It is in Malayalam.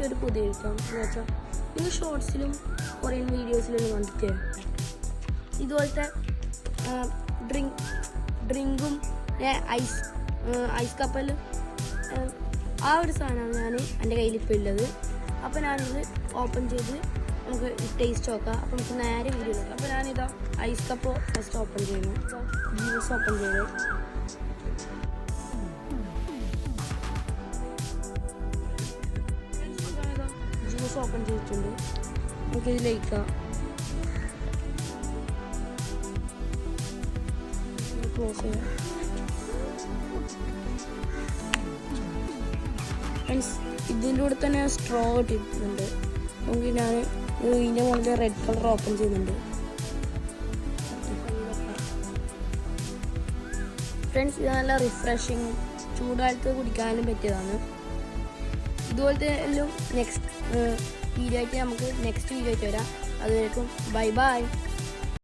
ഒരു പുതിയ എടുക്കാം എന്ന് വെച്ചാൽ നിങ്ങൾ ഷോർട്സിലും കൊറിയൻ വീഡിയോസിലും കണ്ടിട്ട് ഇതുപോലത്തെ ഡ്രിങ്കും ഐസ് കപ്പൽ ആ ഒരു സാധനമാണ് ഞാൻ എൻ്റെ കയ്യിൽ ഇപ്പോൾ ഉള്ളത്. അപ്പോൾ ഞാനിത് ഓപ്പൺ ചെയ്ത് നമുക്ക് ടേസ്റ്റ് നോക്കാം. അപ്പോൾ നമുക്ക് നേരെ വീഡിയോ നോക്കാം. അപ്പോൾ ഞാനിതാ ഐസ് കപ്പ് ഫസ്റ്റ് ഓപ്പൺ ചെയ്യുന്നു. ജ്യൂസ് ഓപ്പൺ ചെയ്ത് ജ്യൂസ് ഓപ്പൺ ചെയ്തിട്ടുണ്ട്. നമുക്കിതിലേക്ക് ക്ലോസ് ചെയ്യാം. ഇതിൻ്റെ കൂടെ തന്നെ സ്ട്രോ ഇട്ടിട്ടുണ്ട്. നമുക്ക് ഞാൻ ഇതിൻ്റെ മുകളിൽ റെഡ് കളർ ഓപ്പൺ ചെയ്യുന്നുണ്ട്. ഫ്രണ്ട്സ്, ഇത് നല്ല റിഫ്രഷിങ്, ചൂടാലത്ത് കുടിക്കാനും പറ്റിയതാണ്. ഇതുപോലത്തെ എല്ലാം നെക്സ്റ്റ് വീഡിയോ ആയിട്ട് നമുക്ക് നെക്സ്റ്റ് വീഡിയോ ആയിട്ട് വരാം. അതുവരേക്കും ബൈ ബൈ.